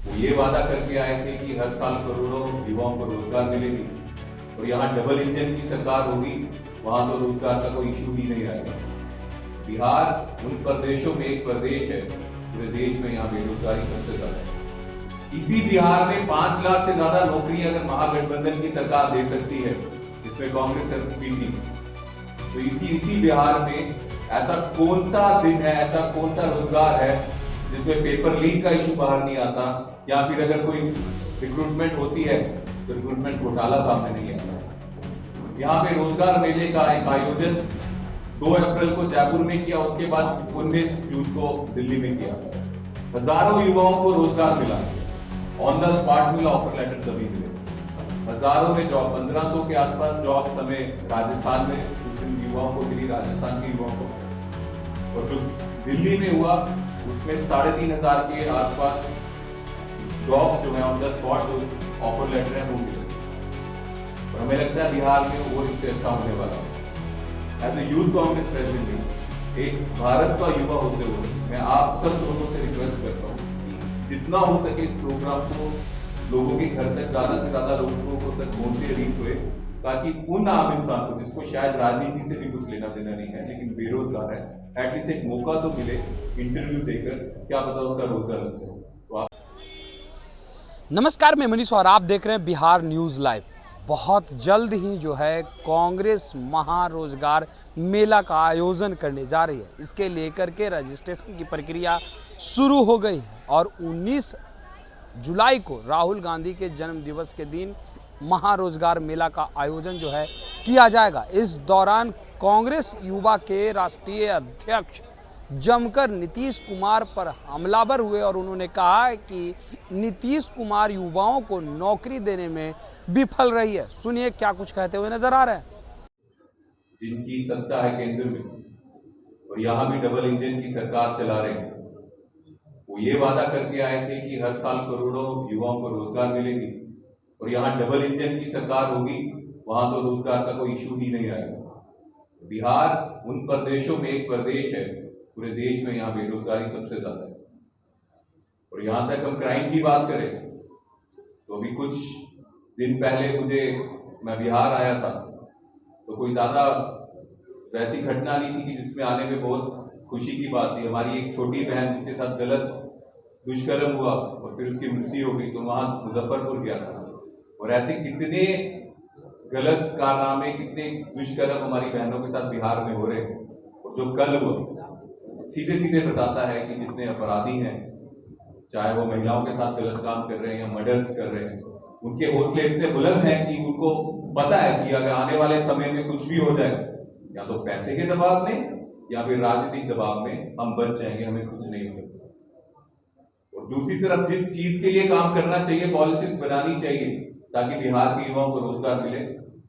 वो ये वादा करके आए थे कि हर साल करोड़ों युवाओं को रोजगार मिलेगी और यहाँ डबल इंजन की सरकार होगी, वहां तो रोजगार का कोई इशू ही नहीं आएगा। बिहार उन प्रदेशों में एक प्रदेश है, पूरे देश में यहाँ बेरोजगारी सबसे ज्यादा है। इसी बिहार में 5 लाख से ज्यादा नौकरी अगर महागठबंधन की सरकार दे सकती है, जिसमें कांग्रेस भी थी, तो इसी बिहार में ऐसा कौन सा दिन है, ऐसा कौन सा रोजगार है जिसमें पेपर लीक का इशू बाहर नहीं आता, या फिर अगर कोई रिक्रूटमेंट होती है तो रिक्रूटमेंट घोटाला सामने नहीं आता। यहाँ पे रोजगार मेले का एक आयोजन 2 अप्रैल को जयपुर में किया, उसके बाद 19 जून को दिल्ली में किया। हजारों युवाओं को रोजगार मिला, ऑन द स्पॉट मिला, ऑफर लेटर तभी मिले। हजारों में जॉब, 1500 के आसपास जॉब्स हमें राजस्थान में युवाओं को मिली, राजस्थान के युवाओं को, और जो दिल्ली में हुआ उसमें 3500 के आसपास जॉब्स जो है on the spot offer letter है वो मिले। और हमें लगता है बिहार में वो इससे अच्छा होने वाला है। As a youth Congress president, एक भारत का युवा होते हुए मैं आप सब लोगों से रिक्वेस्ट करता हूँ कि जितना हो सके इस प्रोग्राम को लोगों के घर तक, ज्यादा से ज्यादा लोगों को तक पहुंचे, रीच हुए, ताकि उन आम इंसान को जिसको शायद राजनीति से भी कुछ लेना देना नहीं है लेकिन बेरोजगार है, एटलीस्ट एक मौका तो मिले इंटरव्यू देकर, क्या पता उसका रोजगार लग जाए। तो आप नमस्कार, मैं मनीष और आप देख रहे हैं बिहार न्यूज़ लाइव। बहुत जल्द ही जो है कांग्रेस महारोजगार मेला का आयोजन करने जा रही है। इसके लेकर के रजिस्ट्रेशन की प्रक्रिया शुरू हो गई है और 19 जुलाई को राहुल गांधी के जन्म दिवस के दिन महारोजगार मेला का आयोजन जो है किया जाएगा। इस दौरान कांग्रेस युवा के राष्ट्रीय अध्यक्ष जमकर नीतीश कुमार पर हमलावर हुए और उन्होंने कहा है कि नीतीश कुमार युवाओं को नौकरी देने में विफल रही है। सुनिए क्या कुछ कहते हुए नजर आ रहे हैं। जिनकी सत्ता है केंद्र में और यहाँ भी डबल इंजन की सरकार चला रहे हैं, वो ये वादा करके आए थे कि हर साल करोड़ों युवाओं को रोजगार मिलेगी और यहाँ डबल इंजन की सरकार होगी, वहां तो रोजगार का कोई इशू ही नहीं आएगा। बिहार उन प्रदेशों में एक प्रदेश है, पूरे देश में यहाँ बेरोजगारी सबसे ज्यादा है। और यहाँ तक हम क्राइम की बात करें तो अभी कुछ दिन पहले मैं बिहार आया था, तो कोई ज्यादा वैसी घटना नहीं थी कि जिसमें आने में बहुत खुशी की बात थी। हमारी एक छोटी बहन जिसके साथ गलत दुष्कर्म हुआ और फिर उसकी मृत्यु हो गई, तो वहां मुजफ्फरपुर गया था। और ऐसे कितने गलत कारनामे, कितने दुष्कर्म हमारी बहनों के साथ बिहार में हो रहे हैं। और जो कल हुआ सीधे सीधे बताता है कि जितने अपराधी हैं, चाहे वो महिलाओं के साथ गलत काम कर रहे हैं या मर्डर्स कर रहे हैं, उनके हौसले इतने बुलंद हैं कि उनको पता है कि अगर आने वाले समय में कुछ भी हो जाए, या तो पैसे के दबाव में या फिर राजनीतिक दबाव में हम बच जाएंगे, हमें कुछ नहीं हो सकता। और दूसरी तरफ जिस चीज के लिए काम करना चाहिए, पॉलिसीज बनानी चाहिए ताकि बिहार के युवाओं को रोजगार मिले,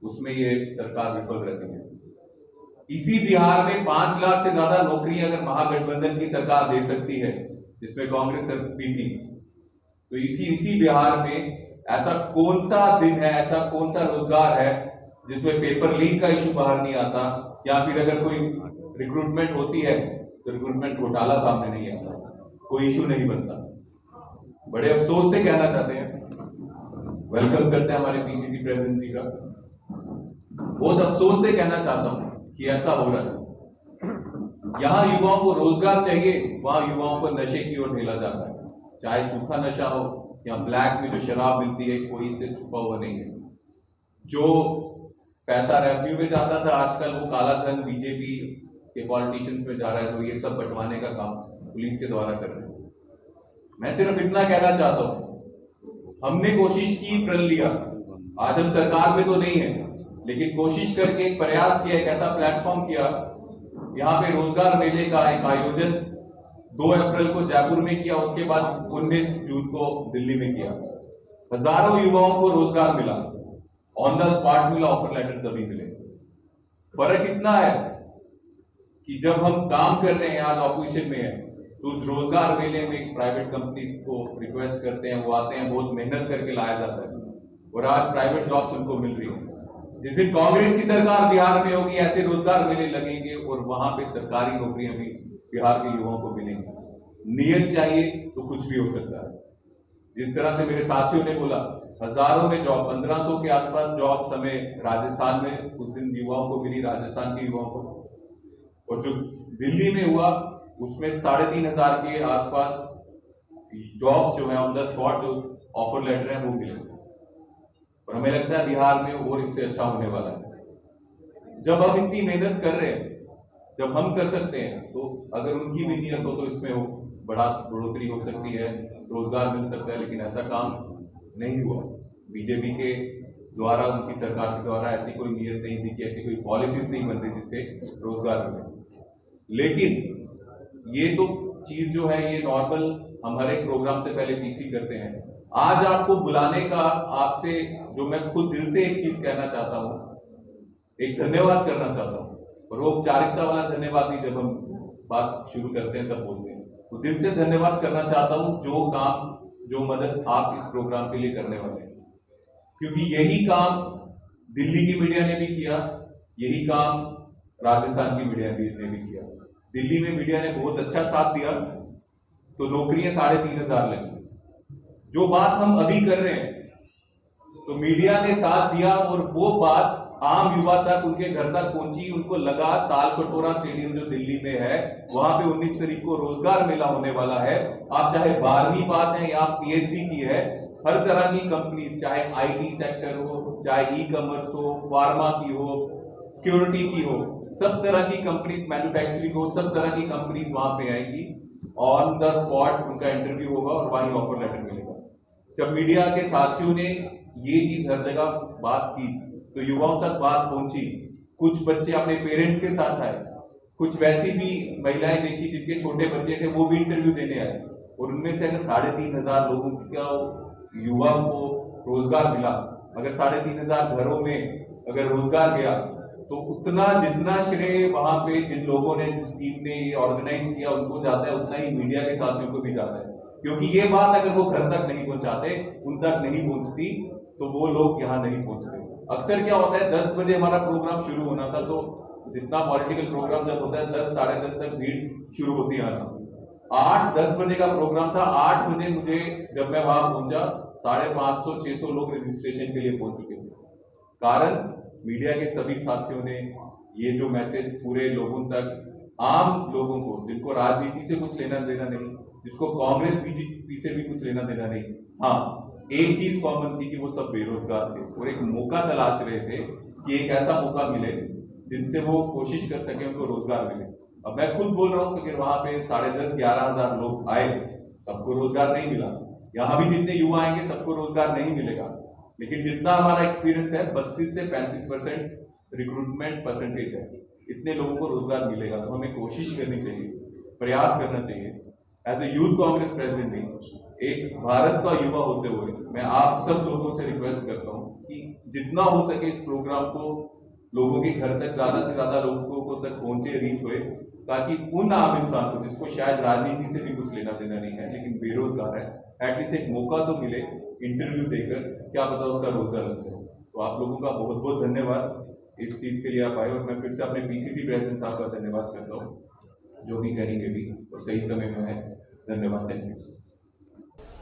उसमें ये सरकार विफल रहती है। इसी बिहार में 5 लाख से ज्यादा नौकरी अगर महागठबंधन की सरकार दे सकती है, जिसमें कांग्रेस भी थी, तो इसी बिहार में ऐसा कौन सा दिन है, ऐसा कौन सा रोजगार है जिसमें पेपर लीक का इशू बाहर नहीं आता, या फिर अगर कोई रिक्रूटमेंट होती है तो रिक्रूटमेंट घोटाला सामने नहीं आता, कोई इशू नहीं बनता। बड़े अफसोस से कहना चाहते हैं, वेलकम करते हैं हमारे पीसीसी प्रेसिडेंट जी का, बहुत अफसोस से कहना चाहता हूं कि ऐसा हो रहा है। यहाँ युवाओं को रोजगार चाहिए, वहां युवाओं को नशे की ओर ढेला जाता है, चाहे सूखा नशा हो या ब्लैक में जो शराब मिलती है, कोई इससे छुपा हुआ नहीं है। जो पैसा रेवेन्यू में जाता था, आजकल वो काला धन बीजेपी के पॉलिटिशियंस में जा रहा है, तो ये सब बंटवाने का काम पुलिस के द्वारा कर रहे हैं। मैं सिर्फ इतना कहना चाहता हूं, हमने कोशिश की, प्रण लिया, आज हम सरकार में तो नहीं है, लेकिन कोशिश करके एक प्रयास किया, एक ऐसा प्लेटफॉर्म किया, यहाँ पे रोजगार मेले का एक आयोजन 2 अप्रैल को जयपुर में किया, उसके बाद 19 जून को दिल्ली में किया। हजारों युवाओं को रोजगार मिला, ऑन द स्पॉट मिला, ऑफर लेटर तभी मिले। फर्क इतना है कि जब हम काम कर रहे हैं, आज ऑपोजिशन में है, तो उस रोजगार मेले में प्राइवेट कंपनीज को रिक्वेस्ट करते हैं, वो आते हैं, बहुत मेहनत करके लाया जाता है, और आज प्राइवेट जॉब्स उनको मिल रही है। जिस दिन कांग्रेस की सरकार बिहार में होगी, ऐसे रोजगार मेले लगेंगे और वहां पे सरकारी नौकरियां भी बिहार के युवाओं को मिलेंगी। नियत चाहिए तो कुछ भी हो सकता है। जिस तरह से मेरे साथियों ने बोला, हजारों में जॉब, 1500 के आसपास जॉब्स हमें राजस्थान में उस दिन युवाओं को मिली, राजस्थान के युवाओं को, और जो दिल्ली में हुआ उसमें 3500 के आसपास जॉब्स जो है ऑन द स्पॉट जो ऑफर लेटर है वो मिले। और हमें लगता है बिहार में और इससे अच्छा होने वाला है। जब हम इतनी मेहनत कर रहे हैं, जब हम कर सकते हैं, तो अगर उनकी भी नियत हो तो इसमें हो बड़ा बढ़ोतरी हो सकती है, रोजगार मिल सकता है। लेकिन ऐसा काम नहीं हुआ। बीजेपी के द्वारा, उनकी सरकार के द्वारा ऐसी कोई नियत नहीं दिखी, ऐसी कोई पॉलिसीज नहीं बन रही जिससे रोजगार मिले। लेकिन ये तो चीज जो है ये नॉर्मल, हम हर एक प्रोग्राम से पहले पीसी करते हैं। आज आपको बुलाने का, आपसे जो मैं खुद दिल से एक चीज कहना चाहता हूं, एक धन्यवाद करना चाहता हूं, और वो औपचारिकता वाला धन्यवाद नहीं, जब हम बात शुरू करते हैं तब बोलते हैं, तो दिल से धन्यवाद करना चाहता हूं जो काम, जो मदद आप इस प्रोग्राम के लिए करने वाले हैं। क्योंकि यही काम दिल्ली की मीडिया ने भी किया, यही काम राजस्थान की मीडिया ने भी किया। दिल्ली में मीडिया ने बहुत अच्छा साथ दिया, तो नौकरियां 3500 लगी। जो बात हम अभी कर रहे हैं, तो मीडिया ने साथ दिया और वो बात आम युवा तक, उनके घर तक पहुंची। उनको लगा तालकटोरा स्टेडियम जो दिल्ली में है, वहां पे 19 तारीख को रोजगार मेला होने वाला है। आप चाहे 12वीं पास हैं या पीएचडी की है, हर तरह की कंपनीज, चाहे आईटी सेक्टर हो, चाहे ई कॉमर्स हो, फार्मा की हो, सिक्योरिटी की हो, सब तरह की कंपनीज, मैन्युफैक्चरिंग हो, सब तरह की कंपनीज वहां पे आएगी। ऑन द स्पॉट उनका इंटरव्यू होगा और वहीं ऑफर लेटर मिलेगा। जब मीडिया के साथियों ने ये चीज हर जगह बात की, तो युवाओं तक बात पहुंची। कुछ बच्चे अपने पेरेंट्स के साथ आए, कुछ वैसी भी महिलाएं देखी जिनके छोटे बच्चे थे, वो भी इंटरव्यू देने आए। और उनमें से अगर 3500 लोगों का, युवा को रोजगार मिला, अगर 3500 घरों में अगर रोजगार गया, तो उतना, जितना श्रेय वहां पे जिन लोगों ने, जिस टीम ने ये ऑर्गेनाइज किया, उनको जाता है, उतना ही मीडिया के साथियों को भी जाता है। क्योंकि ये बात अगर वो घर तक नहीं पहुंचाते, उन तक नहीं पहुंचती, तो वो लोग यहाँ नहीं पहुंचते। अक्सर क्या होता है, 10 बजे हमारा प्रोग्राम शुरू होना था, तो जितना पॉलिटिकल प्रोग्राम जब होता है 10 साढ़े 10 तक भीड़ शुरू होती है। 8-10 बजे का प्रोग्राम था, 8 बजे मुझे, जब मैं वहां पहुंचा, 550-600 लोग रजिस्ट्रेशन के लिए पहुंच चुके थे। कारण मीडिया के सभी साथियों ने ये जो मैसेज पूरे लोगों तक, आम लोगों को, जिनको राजनीति से कुछ लेना देना नहीं, जिसको कांग्रेस बीजेपी से भी कुछ लेना देना नहीं, हाँ, एक चीज कॉमन थी कि वो सब बेरोजगार थे और एक मौका तलाश रहे थे कि एक ऐसा मौका मिले जिनसे वो कोशिश कर सके, उनको रोजगार मिले। अब मैं खुद बोल रहा हूं कि अगर वहां पे 10,500-11 हजार लोग आए, सबको रोजगार नहीं मिला। यहाँ भी जितने युवा आएंगे सबको रोजगार नहीं मिलेगा, लेकिन जितना हमारा एक्सपीरियंस है, 32 से 35% रिक्रूटमेंट परसेंटेज है, इतने लोगों को रोजगार मिलेगा। तो हमें कोशिश करनी चाहिए, प्रयास करना चाहिए। As a youth Congress president भी, एक भारत का युवा होते हुए, मैं आप सब लोगों से रिक्वेस्ट करता हूं कि जितना हो सके इस प्रोग्राम को लोगों के घर तक, ज्यादा से ज्यादा लोगों को तक पहुंचे, रीच हुए, ताकि उन आम इंसान को, जिसको शायद राजनीति से भी कुछ लेना देना नहीं है लेकिन बेरोजगार है, एटलीस्ट एक मौका तो मिले इंटरव्यू देकर, क्या पता उसका रोजगार लग जाए। तो आप लोगों का बहुत बहुत धन्यवाद इस चीज के लिए आप आए, और मैं फिर से अपने पीसीसी प्रेसिडेंट साहब का धन्यवाद करता हूँ, जो भी करेंगे भी और सही समय में है। धन्यवाद, थैंक यू।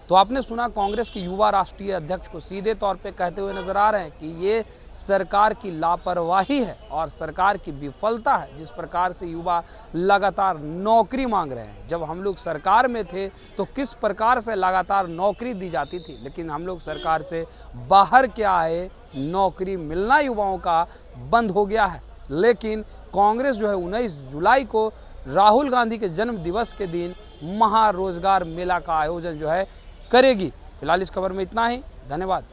तो आपने सुना कांग्रेस के युवा राष्ट्रीय अध्यक्ष को सीधे तौर पे कहते हुए नजर आ रहे हैं कि ये सरकार की लापरवाही है और सरकार की विफलता है, जिस प्रकार से युवा लगातार नौकरी मांग रहे हैं। जब हम लोग सरकार में थे तो किस प्रकार से लगातार नौकरी दी जाती थी, लेकिन हम लोग सरकार से बाहर क्या आए, नौकरी मिलना युवाओं का बंद हो गया है। लेकिन कांग्रेस जो है 19 जुलाई को राहुल गांधी के जन्म दिवस के दिन महारोजगार मेला का आयोजन जो है करेगी। फिलहाल इस खबर में इतना ही, धन्यवाद।